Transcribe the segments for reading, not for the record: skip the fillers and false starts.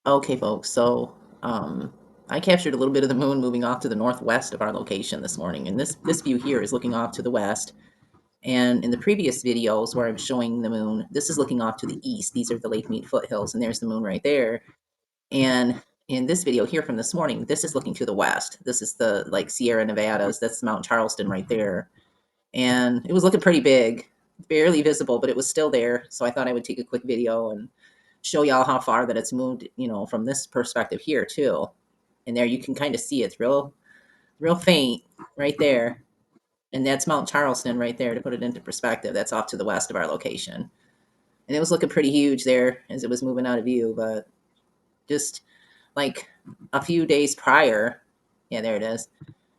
Okay, folks. I captured a little bit of the moon moving off to the northwest of our location this morning, and this view here is looking off to the west. And in the previous videos where I'm showing the moon, this is looking off to the east. These are the Lake Mead foothills, and there's the moon right there. And in this video here from this morning, this is looking to the west. This is the like Sierra Nevadas. That's Mount Charleston right there, and it was looking pretty big, barely visible, but it was still there. So I thought I would take a quick video and show y'all how far that it's moved, from this perspective here too. And there you can kind of see it's real faint right there. And that's Mount Charleston right there to put it into perspective. That's off to the west of our location. And it was looking pretty huge there as it was moving out of view, but just like a few days prior, yeah, there it is.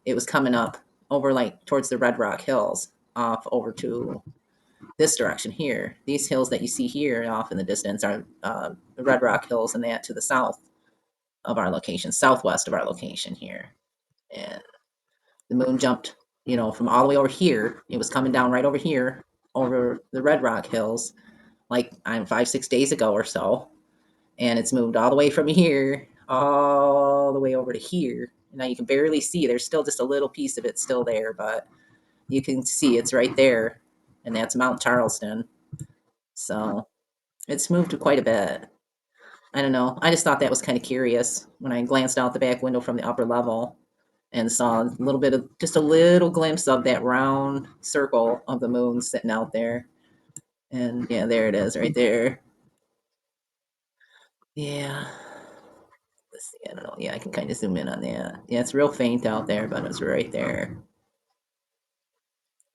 It was coming up over like towards the Red Rock Hills off over to this direction here. These hills that you see here off in the distance are the Red Rock Hills, and that to the south of our location, southwest of our location here. And the moon jumped, from all the way over here. It was coming down right over here, over the Red Rock Hills, like I'm 5, 6 days ago or so. And it's moved all the way from here, all the way over to here. Now you can barely see. There's still just a little piece of it still there, but you can see it's right there. And that's Mount Charleston. So it's moved quite a bit. I don't know. I just thought that was kind of curious when I glanced out the back window from the upper level and saw a little bit of just a little glimpse of that round circle of the moon sitting out there. And yeah, there it is right there. Yeah. Let's see. I don't know. Yeah, I can kind of zoom in on that. Yeah, it's real faint out there, but it's right there.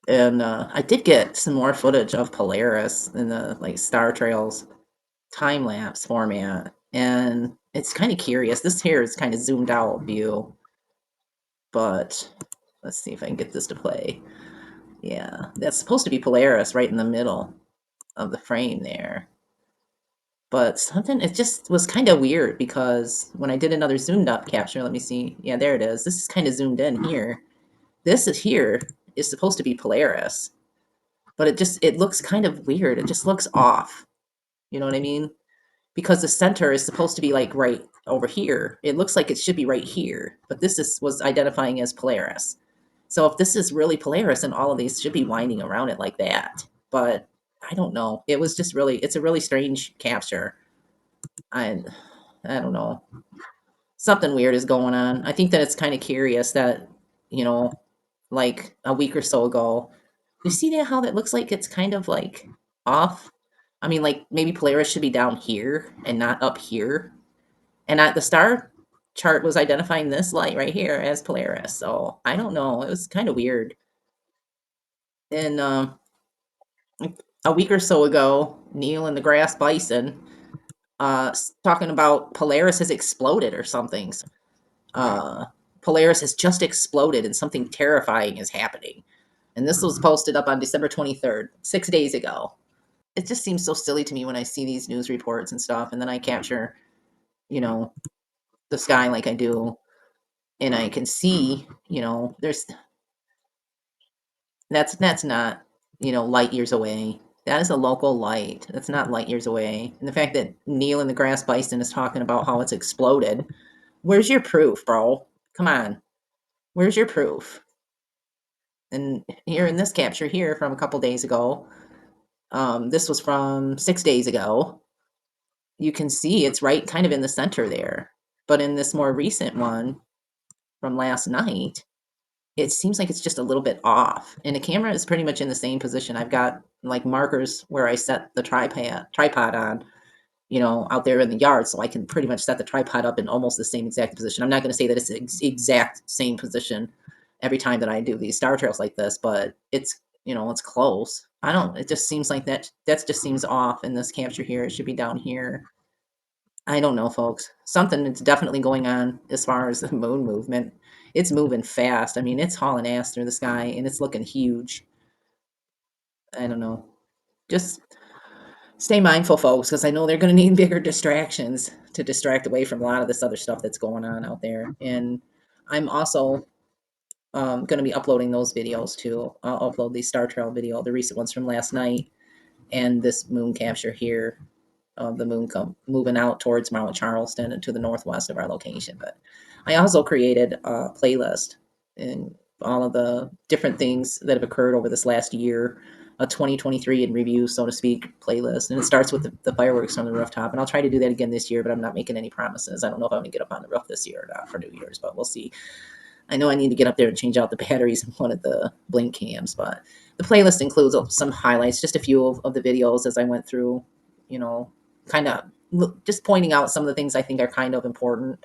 And I did get some more footage of Polaris in the like Star Trails time lapse format, and it's kind of curious. This here is kind of zoomed out view, but let's see if I can get this to play. Yeah, that's supposed to be Polaris right in the middle of the frame there. But something, it just was kind of weird because when I did another zoomed up capture, let me see. Yeah, there it is. This is kind of zoomed in here. This is here is supposed to be Polaris, but it looks kind of weird. It just looks off. You know what I mean? Because the center is supposed to be like right over here. It looks like it should be right here, but this is was identifying as Polaris. So if this is really Polaris, then all of these should be winding around it like that. But I don't know. It was just really, it's a really strange capture. I, I don't know. Something weird is going on. I think that it's kind of curious that, you know, like a week or so ago, you see that how that looks like it's kind of like off. I mean, like maybe Polaris should be down here and not up here. And at the star chart was identifying this light right here as Polaris. So I don't know. It was kind of weird. And a week or so ago, Neil and the Grass Bison talking about Polaris has exploded or something. Uh, Polaris has just exploded and something terrifying is happening. And this was posted up on December 23rd, 6 days ago. It just seems so silly to me when I see these news reports and stuff, and then I capture, you know, the sky like I do, and I can see, there's that's not, light years away. That is a local light. That's not light years away. And the fact that Neil and the Grass Bison is talking about how it's exploded, where's your proof, bro? Come on, where's your proof? And here in this capture here from a couple days ago, this was from 6 days ago. You can see it's right kind of in the center there. But in this more recent one from last night, it seems like it's just a little bit off. And the camera is pretty much in the same position. I've got like markers where I set the tripod on, out there in the yard, so I can pretty much set the tripod up in almost the same exact position. I'm not going to say that it's the exact same position every time that I do these star trails like this, but it's close. I don't. It just seems like that just seems off in this capture here. It should be down here. I don't know, folks. Something is definitely going on as far as the moon movement. It's moving fast. I mean, it's hauling ass through the sky and it's looking huge. I don't know. Just stay mindful, folks, because I know they're going to need bigger distractions to distract away from a lot of this other stuff that's going on out there. And I'm also going to be uploading those videos too. I'll upload the Star Trail video, the recent ones from last night, and this moon capture here. of the moon moving out towards Mount Charleston and to the northwest of our location. But I also created a playlist in all of the different things that have occurred over this last year, a 2023 in review, so to speak, playlist. And it starts with the fireworks from the rooftop. And I'll try to do that again this year, but I'm not making any promises. I don't know if I'm going to get up on the roof this year or not for New Year's, but we'll see. I know I need to get up there and change out the batteries in one of the blink cams, but the playlist includes some highlights, just a few of the videos as I went through, you know, kind of just pointing out some of the things I think are kind of important.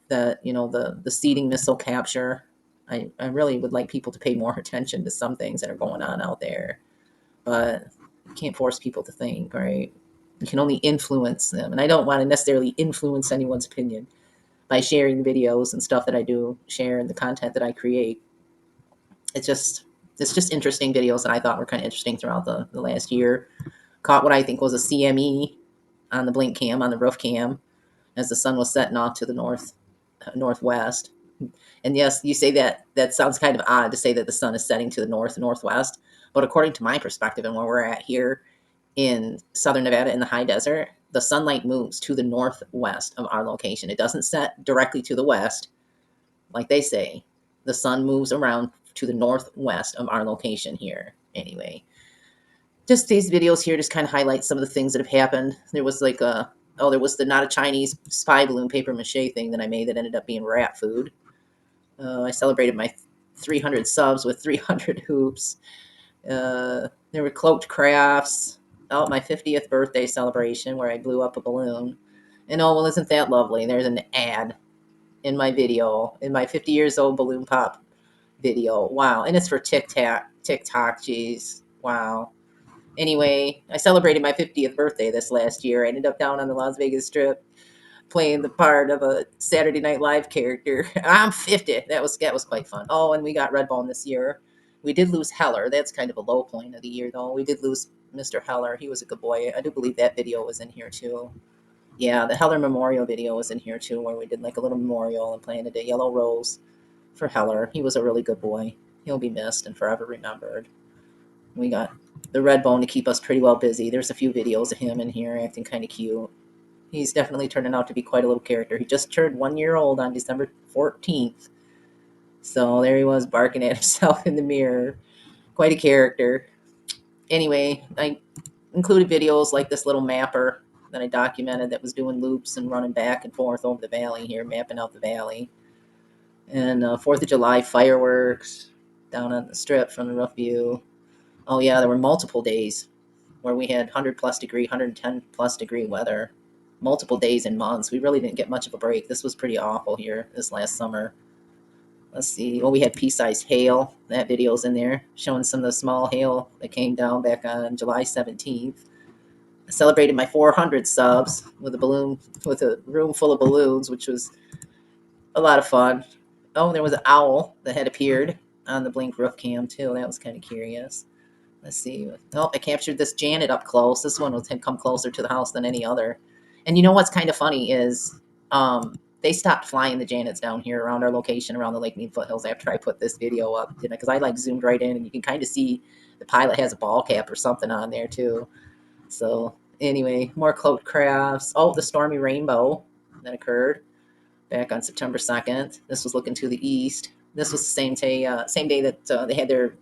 That, the seeding missile capture. I really would like people to pay more attention to some things that are going on out there, but you can't force people to think, right? You can only influence them, and I don't want to necessarily influence anyone's opinion by sharing the videos and stuff that I do share and the content that I create. It's just it's just interesting videos that I thought were kind of interesting throughout the last year. Caught what I think was a CME on the blink cam, on the roof cam, as the sun was setting off to the northwest. And yes, you say that sounds kind of odd to say that the sun is setting to the north and northwest, but according to my perspective and where we're at here in southern Nevada in the high desert, the sunlight moves to the northwest of our location. It doesn't set directly to the west like they say. The sun moves around to the northwest of our location here. Anyway, just these videos here just kind of highlight some of the things that have happened. There was like there was the not a Chinese spy balloon paper mache thing that I made that ended up being rat food. I celebrated my 300 subs with 300 hoops. There were cloaked crafts. Oh, my 50th birthday celebration where I blew up a balloon. And oh, well, isn't that lovely? There's an ad in my video, in my 50 years old balloon pop video. Wow. And it's for TikTok. Geez. Wow. Anyway, I celebrated my 50th birthday this last year. I ended up down on the Las Vegas Strip playing the part of a Saturday Night Live character. I'm 50. That was quite fun. Oh, and we got Redbone this year. We did lose Heller. That's kind of a low point of the year, though. We did lose Mr. Heller. He was a good boy. I do believe that video was in here too. Yeah, the Heller memorial video was in here too, where we did like a little memorial and planted a yellow rose for Heller. He was a really good boy. He'll be missed and forever remembered. We got the Redbone to keep us pretty well busy. There's a few videos of him in here acting kind of cute. He's definitely turning out to be quite a little character. He just turned 1 year old on December 14th. So there he was barking at himself in the mirror. Quite a character. Anyway, I included videos like this little mapper that I documented that was doing loops and running back and forth over the valley here, mapping out the valley. And 4th of July fireworks down on the strip from the roof view. Oh, yeah, there were multiple days where we had 100 plus degree, 110 plus degree weather, multiple days and months. We really didn't get much of a break. This was pretty awful here this last summer. Let's see. Well, we had pea-sized hail. That video's in there showing some of the small hail that came down back on July 17th. I celebrated my 400 subs with a room full of balloons, which was a lot of fun. Oh, there was an owl that had appeared on the Blink roof cam too. That was kind of curious. Let's see. Oh, I captured this Janet up close. This one had come closer to the house than any other. And you know what's kind of funny is they stopped flying the Janets down here around our location, around the Lake Mead foothills after I put this video up, because I like zoomed right in and you can kind of see the pilot has a ball cap or something on there too. So anyway, more cloaked crafts. Oh, the stormy rainbow that occurred back on September 2nd. This was looking to the east. This was the same day that they had their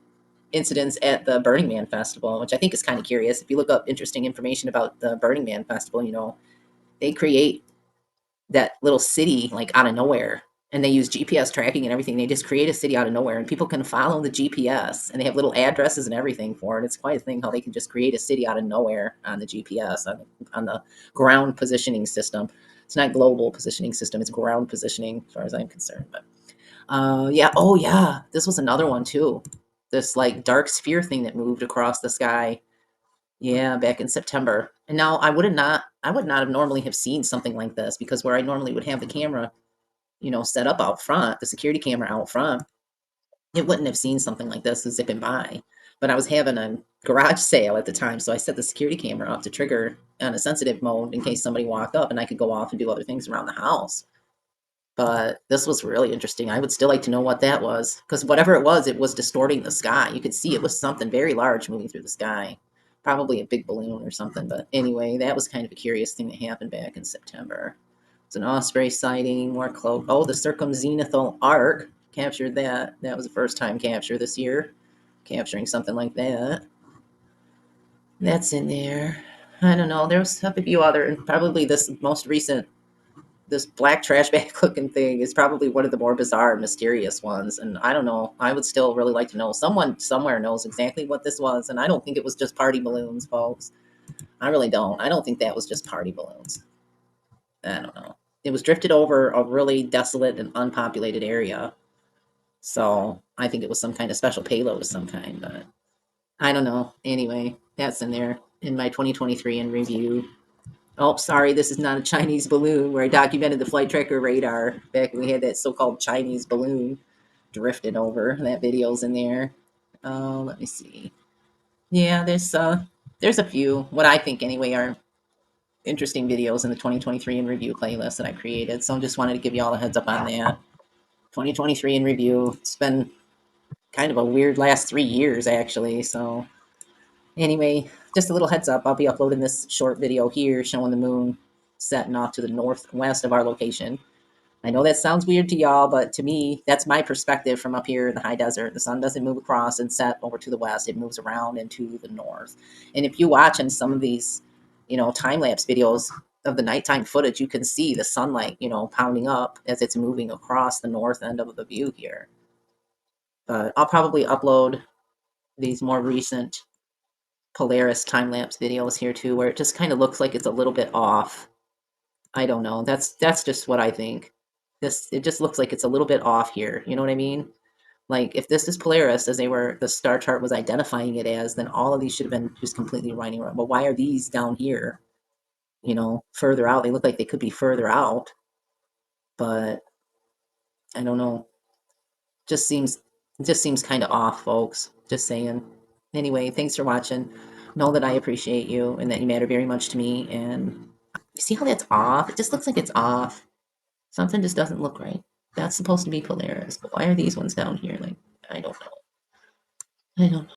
incidents at the Burning Man Festival, which I think is kind of curious. If you look up interesting information about the Burning Man Festival, they create that little city like out of nowhere, and they use GPS tracking and everything. They just create a city out of nowhere, and people can follow the GPS, and they have little addresses and everything for it. It's quite a thing how they can just create a city out of nowhere on the GPS, on the ground positioning system. It's not global positioning system; it's ground positioning, as far as I'm concerned. But yeah. Oh, yeah. This was another one too. This like dark sphere thing that moved across the sky. Yeah, back in September. And now I would not have normally have seen something like this, because where I normally would have the camera, set up out front, the security camera out front, it wouldn't have seen something like this zipping by. But I was having a garage sale at the time, so I set the security camera up to trigger on a sensitive mode in case somebody walked up and I could go off and do other things around the house. But this was really interesting. I would still like to know what that was, because whatever it was distorting the sky. You could see it was something very large moving through the sky. Probably a big balloon or something. But anyway, that was kind of a curious thing that happened back in September. It's an osprey sighting, more close. Oh, the circumzenithal arc captured that. That was the first time capture this year, capturing something like that. That's in there. I don't know. There's a few other, and probably this most recent, this black trash bag looking thing is probably one of the more bizarre and mysterious ones. And I don't know. I would still really like to know. Someone somewhere knows exactly what this was, and I don't think it was just party balloons, folks. I really don't. I don't think that was just party balloons. I don't know. It was drifted over a really desolate and unpopulated area. So I think it was some kind of special payload of some kind, but I don't know. Anyway, that's in there in my 2023 in review. Oh, sorry, this is not a Chinese balloon where I documented the flight tracker radar back when we had that so called Chinese balloon drifted over. That video's in there. Let me see. Yeah, there's a few, what I think anyway, are interesting videos in the 2023 in review playlist that I created. So I just wanted to give you all a heads up on that. 2023 in review. It's been kind of a weird last 3 years, actually. So, anyway, just a little heads up. I'll be uploading this short video here showing the moon setting off to the northwest of our location. I know that sounds weird to y'all, but to me, that's my perspective from up here in the high desert. The sun doesn't move across and set over to the west, it moves around into the north. And if you watch in some of these, time lapse videos of the nighttime footage, you can see the sunlight, pounding up as it's moving across the north end of the view here. But I'll probably upload these more recent Polaris time lapse videos here too, where it just kind of looks like it's a little bit off. I don't know. That's just what I think. This it just looks like it's a little bit off here. You know what I mean? Like if this is Polaris as the star chart was identifying it as, then all of these should have been just completely running around. But why are these down here? Further out. They look like they could be further out, but I don't know. Just seems just seems kind of off, folks. Just saying. Anyway, thanks for watching. Know that I appreciate you and that you matter very much to me. And you see how that's off? It just looks like it's off. Something just doesn't look right. That's supposed to be Polaris, but why are these ones down here? Like, I don't know. I don't know.